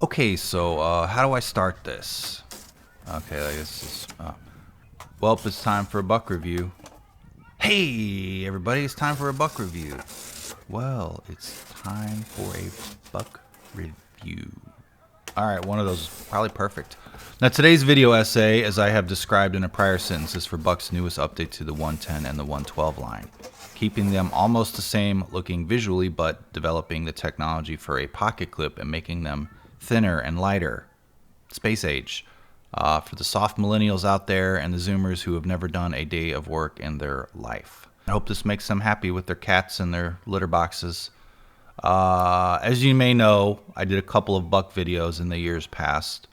Okay, so how do I start this? Okay, I guess well, it's time for a buck review. Hey, everybody, it's time for a buck review. Well, it's time for a buck review. Alright, one of those is probably perfect. Now, today's video essay, as I have described in a prior sentence, is for Buck's newest update to the 110 and the 112 line. Keeping them almost the same looking visually, but developing the technology for a pocket clip and making them thinner and lighter. Space age. For the soft millennials out there and the Zoomers who have never done a day of work in their life. I hope this makes them happy with their cats and their litter boxes. As you may know, I did a couple of Buck videos in the years past.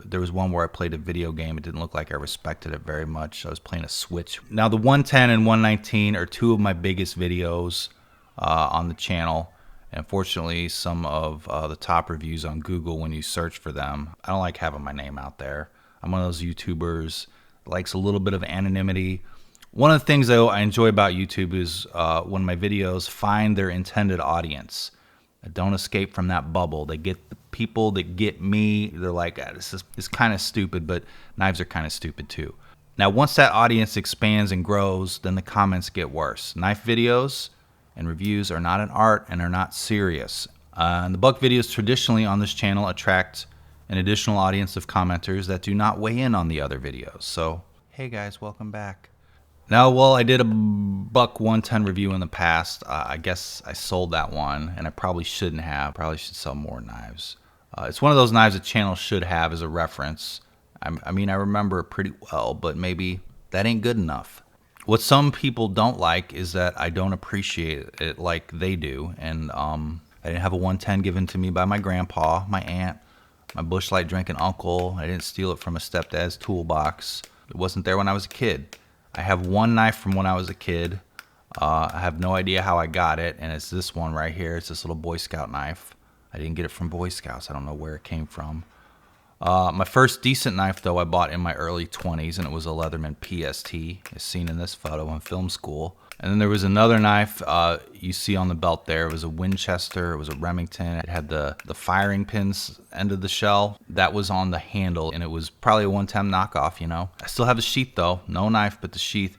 There was one where I played a video game. It didn't look like I respected it very much. I was playing a Switch. Now, the 110 and 119 are two of my biggest videos on the channel. And unfortunately, some of the top reviews on Google when you search for them. I don't like having my name out there. I'm one of those YouTubers that likes a little bit of anonymity. One of the things, though, I enjoy about YouTube is when my videos find their intended audience. I don't escape from that bubble. They get the people that get me. They're like, this is kind of stupid, but knives are kind of stupid too. Now, once that audience expands and grows, then the comments get worse. Knife videos and reviews are not an art and are not serious. And the Buck videos traditionally on this channel attract an additional audience of commenters that do not weigh in on the other videos. So, hey guys, welcome back. Now, well, I did a Buck 110 review in the past. I guess I sold that one, and I probably shouldn't have. Probably should sell more knives. It's one of those knives a channel should have as a reference. I mean, I remember it pretty well, but maybe that ain't good enough. What some people don't like is that I don't appreciate it like they do. And I didn't have a 110 given to me by my grandpa, my aunt, my Busch Light drinking uncle. I didn't steal it from a stepdad's toolbox. It wasn't there when I was a kid. I have one knife from when I was a kid. I have no idea how I got it, and it's this one right here. It's this little Boy Scout knife. I didn't get it from Boy Scouts. I don't know where it came from. My first decent knife, though, I bought in my early 20s, and it was a Leatherman PST, as seen in this photo in film school. And then there was another knife you see on the belt there. It was a Winchester. It was a Remington. It had the firing pins end of the shell. That was on the handle, and it was probably a 110 knockoff, you know. I still have the sheath, though. No knife, but the sheath.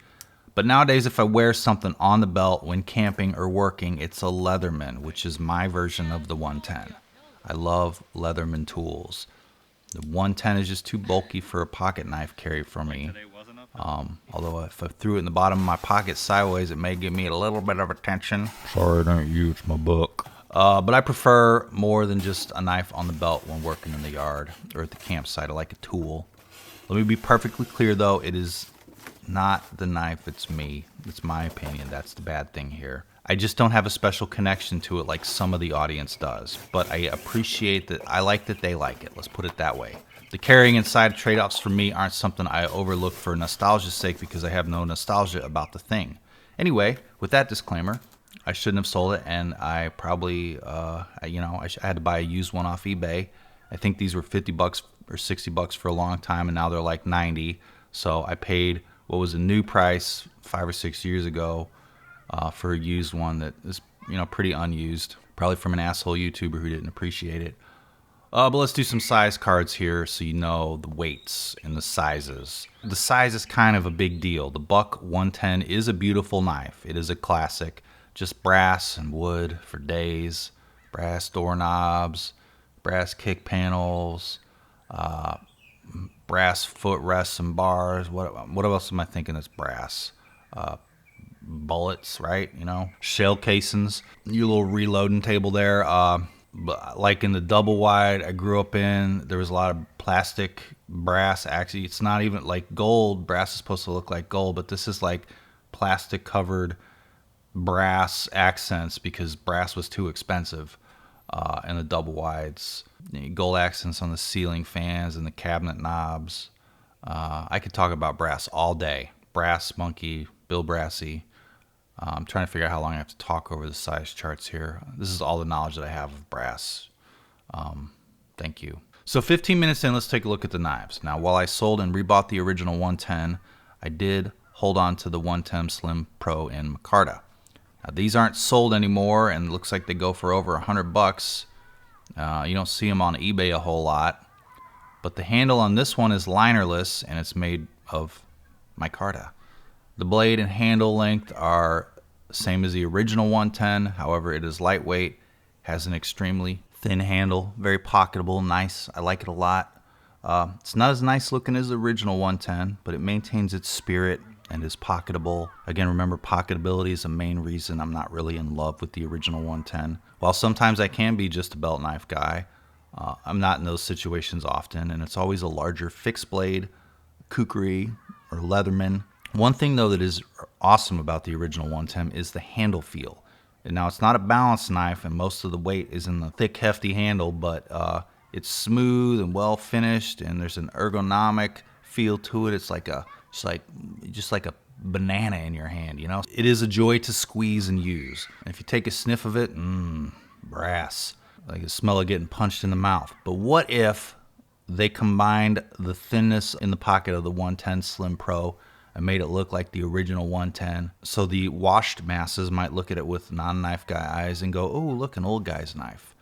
But nowadays, if I wear something on the belt when camping or working, it's a Leatherman, which is my version of the 110. I love Leatherman tools. The 110 is just too bulky for a pocket knife carry for me. Although if I threw it in the bottom of my pocket sideways, it may give me a little bit of attention. Sorry, it ain't you, it's my book. But I prefer more than just a knife on the belt when working in the yard or at the campsite. I like a tool. Let me be perfectly clear, though. It is not the knife, it's me. It's my opinion. That's the bad thing here. I just don't have a special connection to it like some of the audience does. But I appreciate that. I like that they like it. Let's put it that way. The carrying and side trade-offs for me aren't something I overlook for nostalgia's sake because I have no nostalgia about the thing. Anyway, with that disclaimer, I shouldn't have sold it, and I probably, I had to buy a used one off eBay. I think these were $50 or $60 for a long time, and now they're like 90. So I paid what was a new price 5 or 6 years ago for a used one that is, pretty unused. Probably from an asshole YouTuber who didn't appreciate it. But let's do some size cards here so you know the weights and the sizes. The size is kind of a big deal. The Buck 110 is a beautiful knife. It is a classic. Just brass and wood for days. Brass doorknobs, brass kick panels, brass footrests and bars. What else am I thinking that's brass? Bullets, right? Shell casings. Your little reloading table there. But like in the double wide I grew up in, there was a lot of plastic brass. Actually, it's not even like gold. Brass is supposed to look like gold, but this is like plastic covered brass accents because brass was too expensive in the double wides. Gold accents on the ceiling fans and the cabinet knobs. I could talk about brass all day. Brass monkey, Bill Brassy. I'm trying to figure out how long I have to talk over the size charts here. This is all the knowledge that I have of brass. Thank you. So 15 minutes in, let's take a look at the knives. Now, while I sold and rebought the original 110, I did hold on to the 110 Slim Pro in micarta. Now, these aren't sold anymore, and it looks like they go for over $100. You don't see them on eBay a whole lot. But the handle on this one is linerless, and it's made of micarta. The blade and handle length are the same as the original 110. However, it is lightweight, has an extremely thin handle, very pocketable, nice. I like it a lot. It's not as nice looking as the original 110, but it maintains its spirit and is pocketable. Again, remember, pocketability is the main reason I'm not really in love with the original 110. While sometimes I can be just a belt knife guy, I'm not in those situations often, and it's always a larger fixed blade, kukri, or Leatherman. One thing, though, that is awesome about the original 110 is the handle feel. And now, it's not a balanced knife, and most of the weight is in the thick, hefty handle, but it's smooth and well finished, and there's an ergonomic feel to it. It's like just like a banana in your hand, you know? It is a joy to squeeze and use. And if you take a sniff of it, brass. Like the smell of getting punched in the mouth. But what if they combined the thinness in the pocket of the 110 Slim Pro and made it look like the original 110? So the washed masses might look at it with non-knife guy eyes and go, oh, look, an old guy's knife.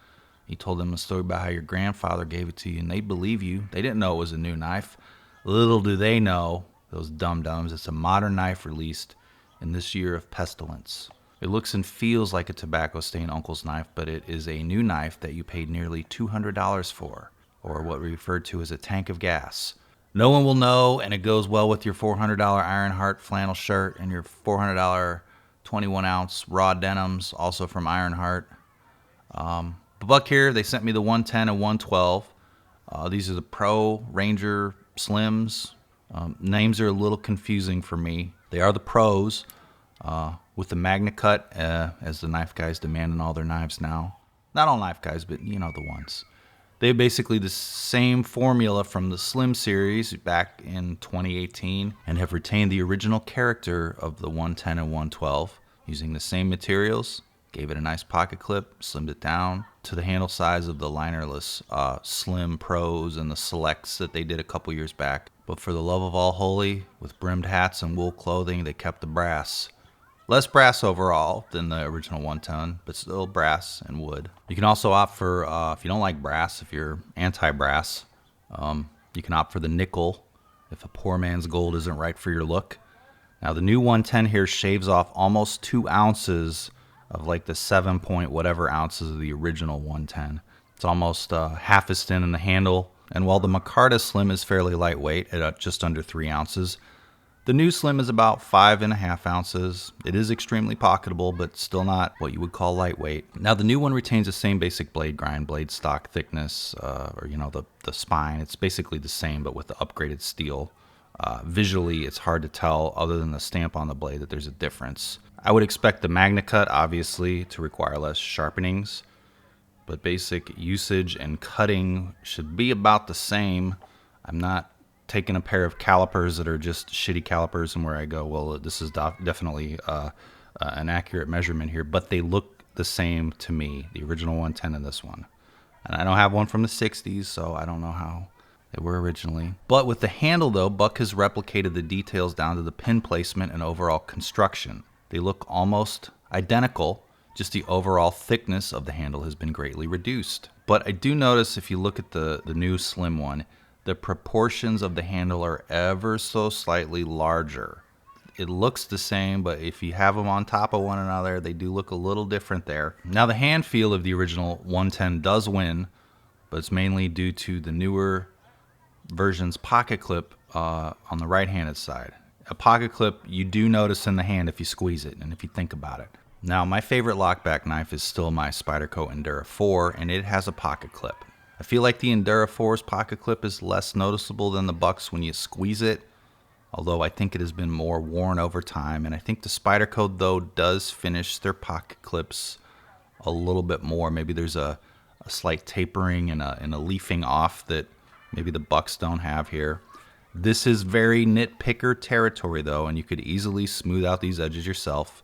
You told them a story about how your grandfather gave it to you, and they believe you. They didn't know it was a new knife. Little do they know, those dum-dums, it's a modern knife released in this year of pestilence. It looks and feels like a tobacco-stained uncle's knife, but it is a new knife that you paid nearly $200 for, or what we refer to as a tank of gas. No one will know, and it goes well with your $400 Ironheart flannel shirt and your $400 21-ounce raw denims, also from Ironheart. Buck here, they sent me the 110 and 112. These are the Pro Ranger Slims. Names are a little confusing for me. They are the Pros. With the Magna Cut, as the knife guys demand in all their knives now. Not all knife guys, but you know the ones. They have basically the same formula from the Slim series back in 2018 and have retained the original character of the 110 and 112 using the same materials. Gave it a nice pocket clip, slimmed it down to the handle size of the linerless Slim Pros and the Selects that they did a couple years back. But for the love of all holy, with brimmed hats and wool clothing, they kept the brass. Less brass overall than the original 110, but still brass and wood. You can also opt for, if you don't like brass, if you're anti-brass, you can opt for the nickel if a poor man's gold isn't right for your look. Now the new 110 here shaves off almost 2 ounces of like the 7 point whatever ounces of the original 110. It's almost half as thin in the handle. And while the micarta Slim is fairly lightweight at just under 3 ounces, the new Slim is about 5.5 ounces. It is extremely pocketable, but still not what you would call lightweight. Now, the new one retains the same basic blade grind, blade stock thickness, or the spine. It's basically the same, but with the upgraded steel. Visually, it's hard to tell, other than the stamp on the blade, that there's a difference. I would expect the Magna Cut, obviously, to require less sharpenings, but basic usage and cutting should be about the same. I'm not taking a pair of calipers that are just shitty calipers and where I go, well, this is definitely an accurate measurement here, but they look the same to me, the original 110 and this one. And I don't have one from the 60s, so I don't know how they were originally. But with the handle, though, Buck has replicated the details down to the pin placement and overall construction. They look almost identical, just the overall thickness of the handle has been greatly reduced. But I do notice, if you look at the new Slim one, the proportions of the handle are ever so slightly larger. It looks the same, but if you have them on top of one another, they do look a little different there. Now, the hand feel of the original 110 does win, but it's mainly due to the newer version's pocket clip on the right-handed side. A pocket clip you do notice in the hand if you squeeze it and if you think about it. Now, my favorite lockback knife is still my Spyderco Endura 4, and it has a pocket clip. I feel like the Endura 4's pocket clip is less noticeable than the Buck's when you squeeze it, although I think it has been more worn over time. And I think the Spyderco, though, does finish their pocket clips a little bit more. Maybe there's a slight tapering and a leafing off that maybe the Bucks don't have here. This is very nitpicker territory, though, and you could easily smooth out these edges yourself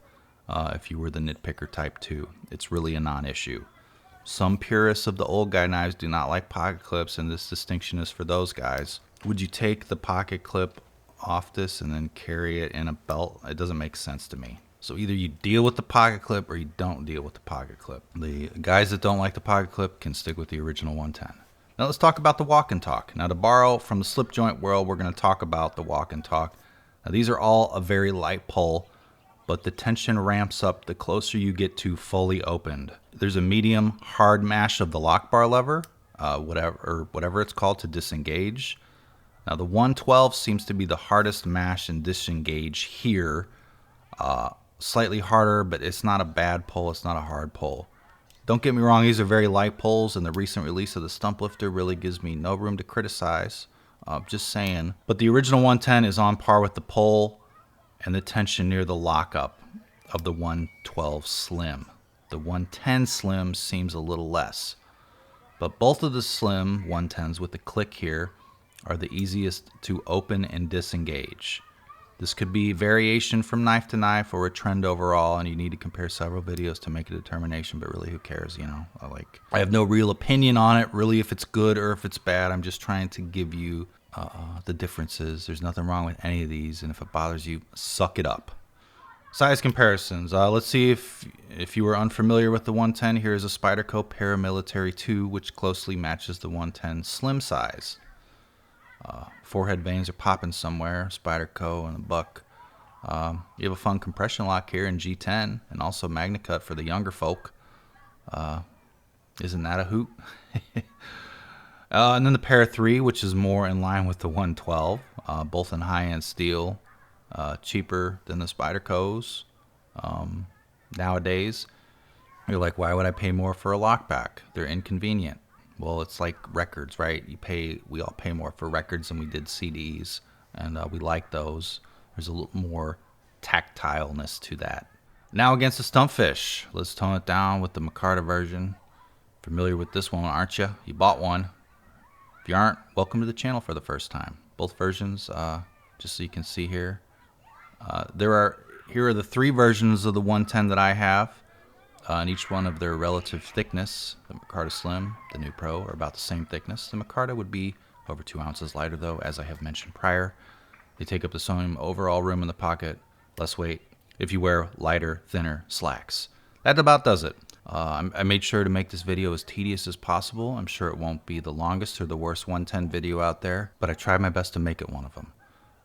if you were the nitpicker type too. It's really a non-issue. Some purists of the old guy knives do not like pocket clips, and this distinction is for those guys. Would you take the pocket clip off this and then carry it in a belt? It doesn't make sense to me. So either you deal with the pocket clip or you don't deal with the pocket clip. The guys that don't like the pocket clip can stick with the original 110. Now let's talk about the walk and talk. Now to borrow from the slip joint world, we're going to talk about the walk and talk. Now these are all a very light pull, but the tension ramps up the closer you get to fully opened. There's a medium hard mash of the lock bar lever, whatever it's called, to disengage. Now the 112 seems to be the hardest mash and disengage here. Slightly harder, but it's not a bad pull. It's not a hard pull. Don't get me wrong, these are very light pulls, and the recent release of the stump lifter really gives me no room to criticize. Just saying. But the original 110 is on par with the pull and the tension near the lockup of the 112 Slim. The 110 Slim seems a little less. But both of the Slim 110s with the click here are the easiest to open and disengage. This could be variation from knife to knife or a trend overall, and you need to compare several videos to make a determination, but really who cares, you know? I have no real opinion on it, really, if it's good or if it's bad. I'm just trying to give you the differences. There's nothing wrong with any of these, and if it bothers you, suck it up. Size comparisons. Let's see if you were unfamiliar with the 110. Here is a Spyderco Paramilitary 2, which closely matches the 110 Slim size. Forehead veins are popping somewhere. Spyderco and a buck. You have a fun compression lock here in G10, and also Magna Cut for the younger folk. Isn't that a hoot? And then the Para 3, which is more in line with the 112, both in high-end steel, cheaper than the Spydercos. Nowadays, you're like, why would I pay more for a lockback? They're inconvenient. Well, it's like records, right? We all pay more for records than we did CDs, and we like those. There's a little more tactileness to that. Now against the Stumpfish, let's tone it down with the Micarta version. Familiar with this one, aren't you? You bought one. If you aren't, welcome to the channel for the first time. Both versions, just so you can see here. Here are the 3 versions of the 110 that I have. And each one of their relative thickness. The Micarta Slim, the New Pro, are about the same thickness. The Micarta would be over 2 ounces lighter, though, as I have mentioned prior. They take up the same overall room in the pocket, less weight, if you wear lighter, thinner slacks. That about does it. I made sure to make this video as tedious as possible. I'm sure it won't be the longest or the worst 110 video out there, but I tried my best to make it one of them.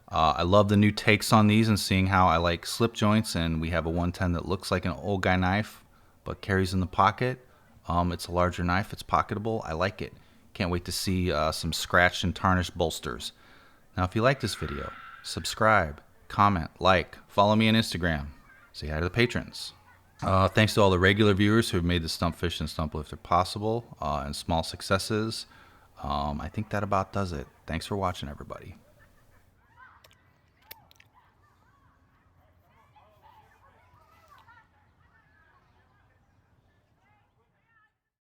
I love the new takes on these and seeing how I like slip joints, and we have a 110 that looks like an old guy knife, but carries in the pocket. It's a larger knife. It's pocketable. I like it. Can't wait to see some scratched and tarnished bolsters. Now, if you like this video, subscribe, comment, like, follow me on Instagram. Say hi to the patrons. Thanks to all the regular viewers who have made the Stumpfish and Stump Lifter possible, and small successes. I think that about does it. Thanks for watching, everybody.